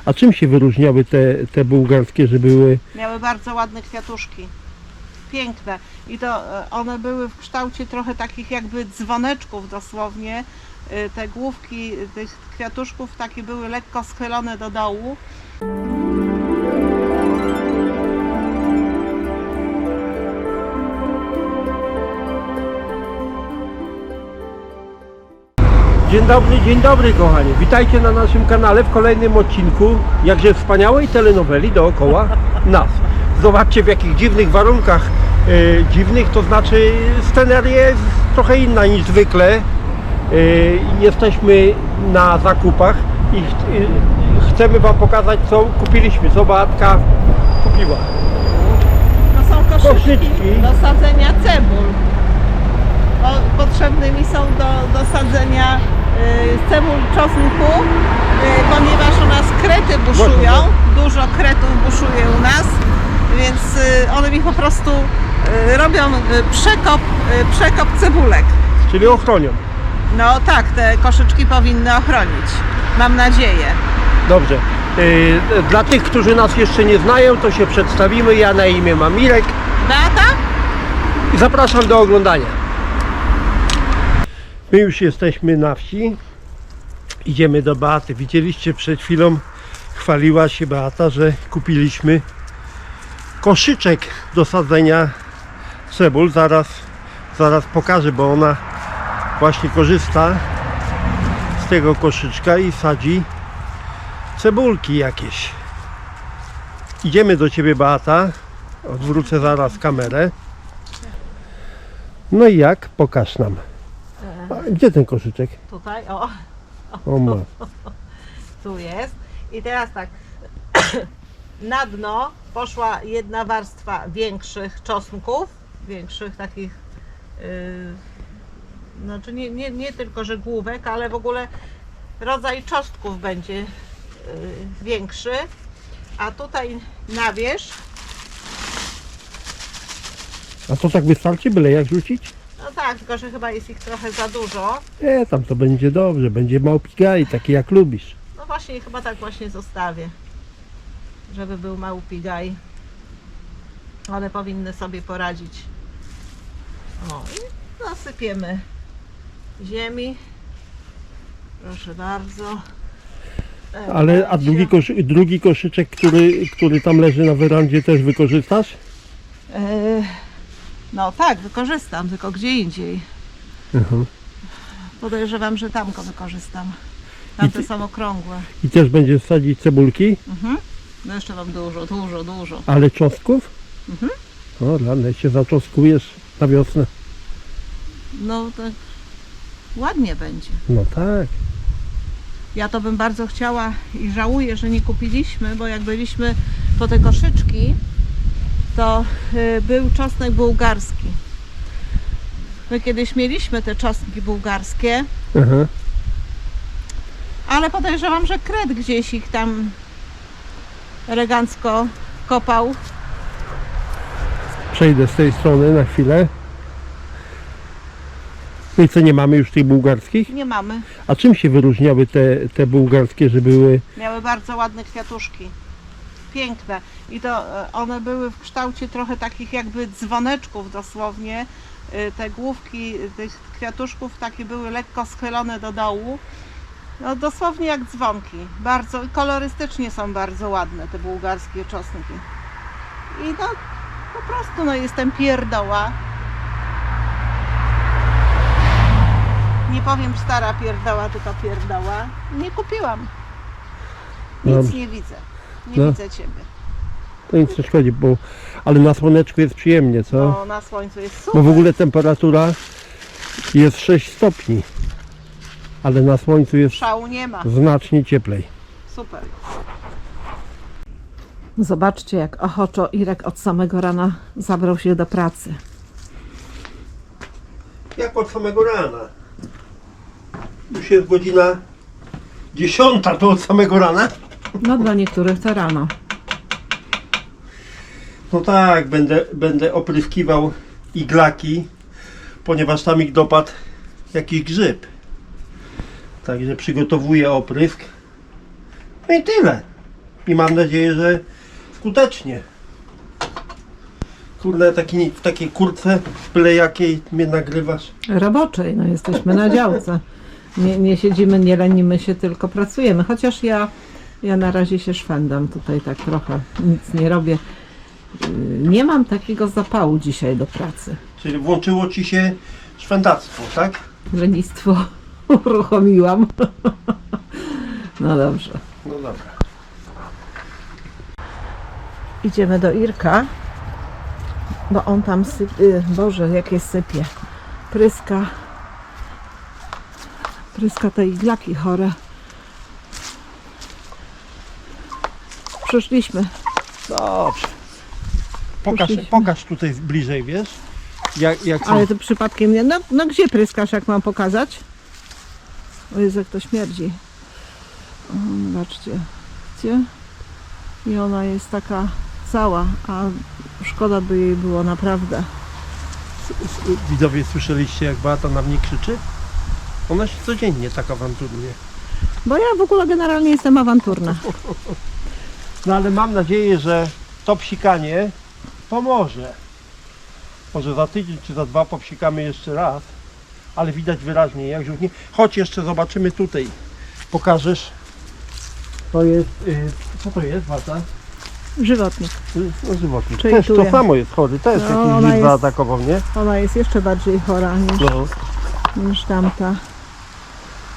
A czym się wyróżniały te bułgarskie, że były? Miały bardzo ładne kwiatuszki. Piękne. I to one były w kształcie trochę takich jakby dzwoneczków dosłownie. Te główki tych kwiatuszków takie były lekko schylone do dołu. Dzień dobry kochani. Witajcie na naszym kanale w kolejnym odcinku jakże wspaniałej telenoweli dookoła nas. Zobaczcie, w jakich dziwnych warunkach, dziwnych, to znaczy sceneria jest trochę inna niż zwykle. Jesteśmy na zakupach i chcemy Wam pokazać, co kupiliśmy, co Beatka kupiła. To są koszyczki Koszyczki. do sadzenia cebul. Potrzebne mi są do sadzenia cebul czosnku, ponieważ u nas krety buszują, dużo kretów buszuje u nas, więc one mi po prostu robią przekop cebulek. Czyli ochronią. No tak, te koszyczki powinny ochronić, mam nadzieję. Dobrze. Dla tych, którzy nas jeszcze nie znają, to się przedstawimy. Ja na imię mam Mirek Beata? i zapraszam do oglądania. My już jesteśmy na wsi. Idziemy do Beaty. Widzieliście przed chwilą, chwaliła się Beata, że kupiliśmy koszyczek do sadzenia cebul. Zaraz pokażę, bo ona właśnie korzysta z tego koszyczka i sadzi cebulki jakieś. Idziemy do Ciebie, Beata. Odwrócę zaraz kamerę. No i jak? Pokaż nam. A gdzie ten koszyczek? Tutaj, O ma. tu jest. I teraz tak, na dno poszła jedna warstwa większych czosnków, większych takich, znaczy nie tylko, że główek, ale w ogóle rodzaj czosnków będzie większy, a tutaj na wierzch, A to tak wystarczy, byle jak rzucić? no tak, tylko że chyba jest ich trochę za dużo. Tam to będzie dobrze, będzie małpigaj, taki jak lubisz. No właśnie, chyba tak właśnie zostawię, żeby był małpigaj. One powinny sobie poradzić. O, i nasypiemy ziemi. Proszę bardzo. Ale a drugi koszyczek, który tam leży na werandzie, też wykorzystasz? No tak, wykorzystam, tylko gdzie indziej. Podejrzewam, że tam go wykorzystam. Tamte są okrągłe. I też będziesz sadzić cebulki? No jeszcze mam dużo. Ale czosnków? O, rany, się zaczoskujesz na wiosnę. No tak ładnie będzie. No tak. Ja to bym bardzo chciała i żałuję, że nie kupiliśmy, bo jak byliśmy po te koszyczki, to był czosnek bułgarski. My kiedyś mieliśmy te czosnki bułgarskie, ale podejrzewam, że kret gdzieś ich tam elegancko kopał. Przejdę z tej strony na chwilę. No i co, nie mamy już tych bułgarskich? Nie mamy. A czym się wyróżniały te bułgarskie, że były? Miały bardzo ładne kwiatuszki. Piękne. I to one były w kształcie trochę takich jakby dzwoneczków dosłownie. Te główki tych kwiatuszków takie były lekko schylone do dołu. No dosłownie jak dzwonki. Bardzo kolorystycznie są bardzo ładne te bułgarskie czosnki. I no po prostu no jestem pierdoła. Nie powiem stara pierdoła, tylko pierdoła. Nie kupiłam. Nic Dobrze. nie widzę. Nie No. widzę Ciebie. To nic nie szkodzi, ale na słoneczku jest przyjemnie, co? No na słońcu jest Bo super. w ogóle temperatura jest 6 stopni, ale na słońcu jest Szału nie ma. znacznie cieplej. Super. Zobaczcie, jak ochoczo Irek od samego rana zabrał się do pracy. Jak od samego rana. Już jest godzina 10, to od samego rana? No dla niektórych to rano. No tak, będę opryskiwał iglaki, ponieważ tam ich dopadł jakiś grzyb. Także przygotowuję oprysk. No i tyle. i mam nadzieję, że skutecznie. Kurde, w takiej kurtce, byle jakiej mnie nagrywasz. Roboczej, no jesteśmy na działce. Nie siedzimy, nie lenimy się, tylko pracujemy. Chociaż ja na razie się szwendam tutaj tak trochę, nic nie robię. Nie mam takiego zapału dzisiaj do pracy. Czyli włączyło ci się szwendactwo, tak? Lenistwo uruchomiłam. No dobrze. No dobra. Idziemy do Irka, bo on tam sypie, Boże, jakie sypie. Pryska te iglaki chore. Przyszliśmy. Dobrze. Poszliśmy. Pokaż tutaj bliżej, wiesz? Jak są... Ale to przypadkiem nie. No gdzie pryskasz, jak mam pokazać? O Jezu, jak to śmierdzi. Zobaczcie. Widzicie? I ona jest taka cała, a szkoda by jej było naprawdę. Widzowie, słyszeliście, jak Beata na mnie krzyczy? Ona się codziennie tak awanturuje. Bo ja w ogóle generalnie jestem awanturna. No ale mam nadzieję, że to psikanie pomoże. Może za tydzień czy za dwa popsikamy jeszcze raz, ale widać wyraźnie, jak żółknie. Chodź jeszcze zobaczymy tutaj. Pokażesz. To jest, co to jest, Beata? Żywotnik. No, żywotnik. Czyli Też tu to ja. samo jest chory, też No, jakiś ona żyd jest- zaatakował, nie? Ona jest jeszcze bardziej chora No. niż tamta.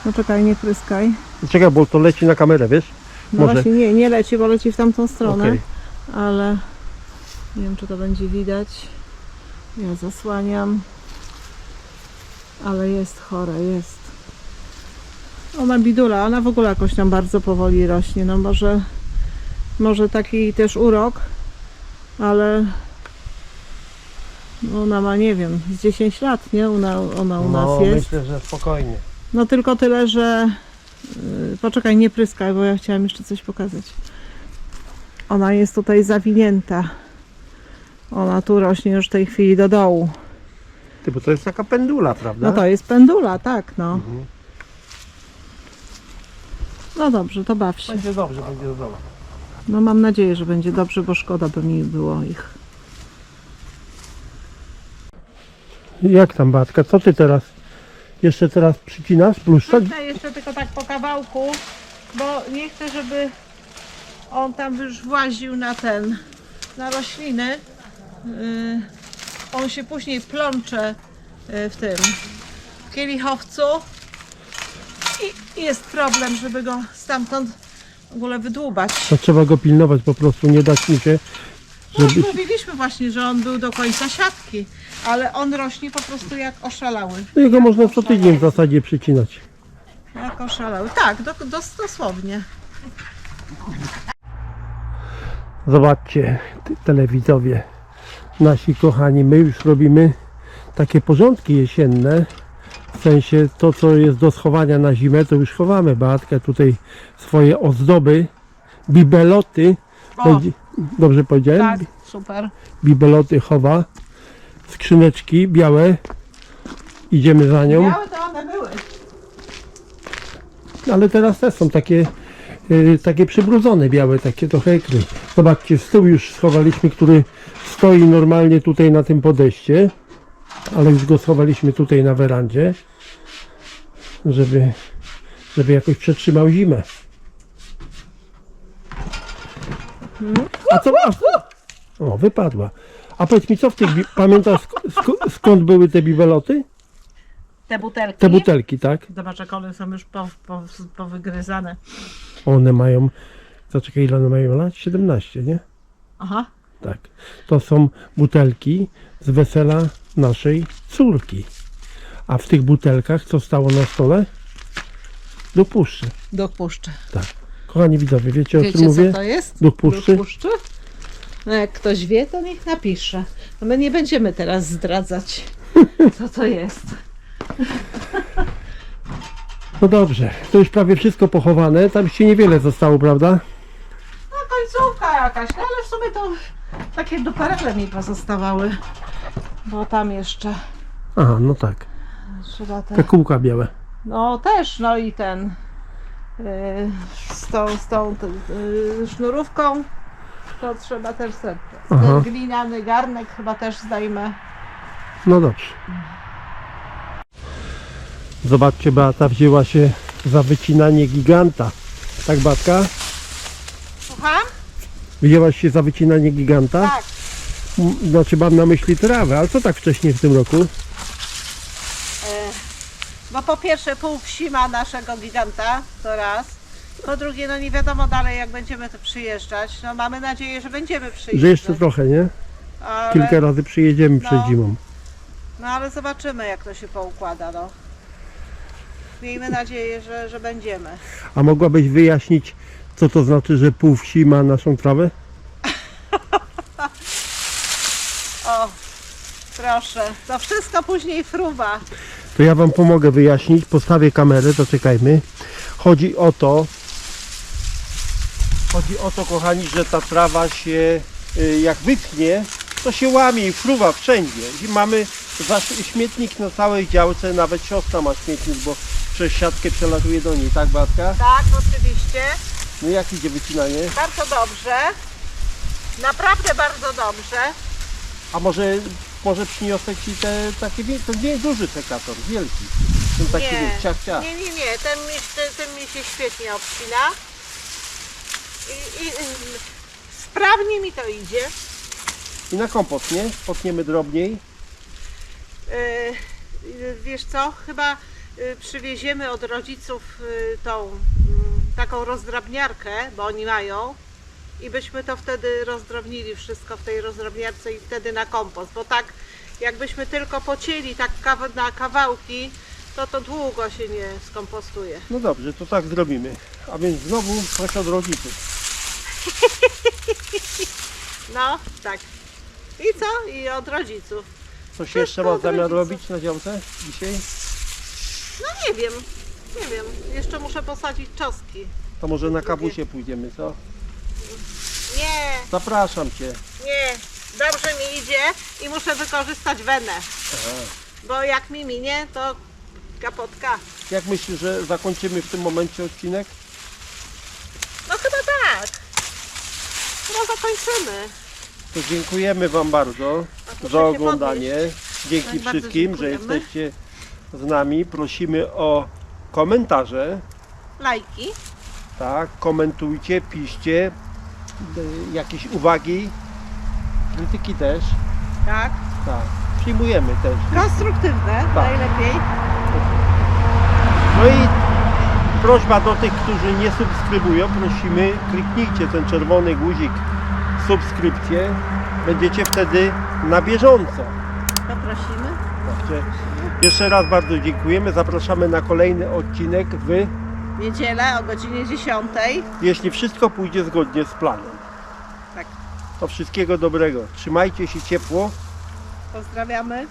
No czekaj, nie pryskaj. Czekaj, bo to leci na kamerę, wiesz? No Może. właśnie nie leci, bo leci w tamtą stronę. Okej. Ale nie wiem, czy to będzie widać. Ja zasłaniam. Ale jest chora, jest. Ona bidula, ona w ogóle jakoś tam bardzo powoli rośnie. No może taki też urok, ale ona ma, nie wiem, z 10 lat, nie? Ona u nas No, jest. myślę, że spokojnie. No tylko tyle, że poczekaj, nie pryskaj, bo ja chciałam jeszcze coś pokazać. Ona jest tutaj zawinięta. Ona tu rośnie już w tej chwili do dołu. Ty, bo to jest taka pendula, prawda? No to jest pendula, tak, no. Mhm. No dobrze, to baw się. Będzie dobrze, będzie dobrze. No mam nadzieję, że będzie dobrze, bo szkoda by mi było ich. Jak tam, Batka? Co ty teraz? Jeszcze teraz przycinasz, bluszczak? Chcę jeszcze tylko tak po kawałku, bo nie chcę, żeby on tam już właził na rośliny. On się później plącze w tym kielichowcu i jest problem, żeby go stamtąd w ogóle wydłubać. To trzeba go pilnować, po prostu nie dać mu się, No już żeby... mówiliśmy właśnie, że on był do końca siatki, ale on rośnie po prostu jak oszalały. No jego można co tydzień w zasadzie przycinać. Jak oszalały. Tak, dosłownie. Zobaczcie, telewidzowie, nasi kochani, my już robimy takie porządki jesienne. W sensie to, co jest do schowania na zimę, to już chowamy. Beatka tutaj swoje ozdoby, bibeloty, O, dobrze powiedziałem? tak, super. Bibeloty chowa, skrzyneczki białe, idziemy za nią. Białe to one były. Ale teraz też są takie przybrudzone białe, takie trochę ekry. Zobaczcie, z tyłu już schowaliśmy, który stoi normalnie tutaj na tym podejście, ale już go schowaliśmy tutaj na werandzie, żeby jakoś przetrzymał zimę. A co? O, wypadła. A powiedz mi, co w tych, pamiętasz skąd były te bibeloty? Te butelki. Te butelki, tak? Zobacz, jak one są już powygryzane. One mają, zaczekaj, ile one mają lat? 17, nie? Aha. Tak. To są butelki z wesela naszej córki. A w tych butelkach co stało na stole? Duch puszczy. Do puszczy. Tak. Kochani widzowie, wiecie o Wiecie, czym mówię? co to jest? Duch puszczy? Duch puszczy? No jak ktoś wie, to niech napisze. No my nie będziemy teraz zdradzać, co to jest. No dobrze, to już prawie wszystko pochowane. Tam się niewiele zostało, prawda? No końcówka jakaś, no ale w sumie to takie duperele mi pozostawały. Bo tam jeszcze Aha, no tak. trzeba te... Te kółka białe. No też, no i ten z tą sznurówką, to trzeba też serce. Aha. Ten gliniany garnek chyba też zdejmę. No dobrze. Zobaczcie, Beata wzięła się za wycinanie giganta. Tak, Batka? Słucham? Wzięłaś się za wycinanie giganta? Tak. Znaczy mam na myśli trawę, ale co tak wcześnie w tym roku? Bo po pierwsze pół wsi ma naszego giganta, to raz. Po drugie, no nie wiadomo dalej jak będziemy tu przyjeżdżać. No mamy nadzieję, że będziemy przyjeżdżać. Że jeszcze trochę, nie? ale, Kilka razy przyjedziemy przed No. zimą. No ale zobaczymy jak to się poukłada, no. Miejmy nadzieję, że będziemy. A mogłabyś wyjaśnić, co to znaczy, że pół wsi ma naszą trawę? O, proszę, to wszystko później fruwa. To ja wam pomogę wyjaśnić. Postawię kamerę, to czekajmy. Chodzi o to, kochani, że ta trawa się jak wyschnie, to się łamie i fruwa wszędzie. I mamy śmietnik na całej działce, nawet siostra ma śmietnik, bo przez siatkę przelatuje do niej, tak, Batka? Tak, oczywiście. No jak idzie wycinanie? Bardzo dobrze. Naprawdę bardzo dobrze. A może przyniosę ci to nie duży sekator, wielki. Ten taki Nie, ciach. nie, ten mi się świetnie obcina. I sprawnie mi to idzie. I na kompost, nie? Potniemy drobniej. Wiesz co, chyba przywieziemy od rodziców tą taką rozdrabniarkę, bo oni mają i byśmy to wtedy rozdrobnili wszystko w tej rozdrabniarce i wtedy na kompost, bo tak jakbyśmy tylko pocięli tak na kawałki, to długo się nie skompostuje. No dobrze, to tak zrobimy. A więc znowu coś od rodziców. No, tak. I co? I od rodziców. Coś Wszystko jeszcze masz od zamiar rodziców. robić na działce dzisiaj? No nie wiem. Jeszcze muszę posadzić czosnki. To może na kawusie pójdziemy, co? Nie, Zapraszam Cię. nie. Dobrze mi idzie i muszę wykorzystać wenę. Aha. Bo jak mi minie, to kapotka. Jak myślisz, że zakończymy w tym momencie odcinek? No chyba tak. Chyba zakończymy. To dziękujemy Wam bardzo proszę za się oglądanie. Dzięki Tak, bardzo wszystkim, że dziękujemy. jesteście z nami. Prosimy o komentarze. Lajki. Tak, komentujcie, piszcie jakieś uwagi, krytyki też. Tak. Tak, przyjmujemy też. Konstruktywne, Tak. najlepiej. No i prośba do tych, którzy nie subskrybują, prosimy, kliknijcie ten czerwony guzik subskrypcję, będziecie wtedy na bieżąco. Poprosimy. Także jeszcze raz bardzo dziękujemy, zapraszamy na kolejny odcinek Niedzielę o godzinie 10. jeśli wszystko pójdzie zgodnie z planem. Tak. To wszystkiego dobrego, trzymajcie się ciepło. Pozdrawiamy.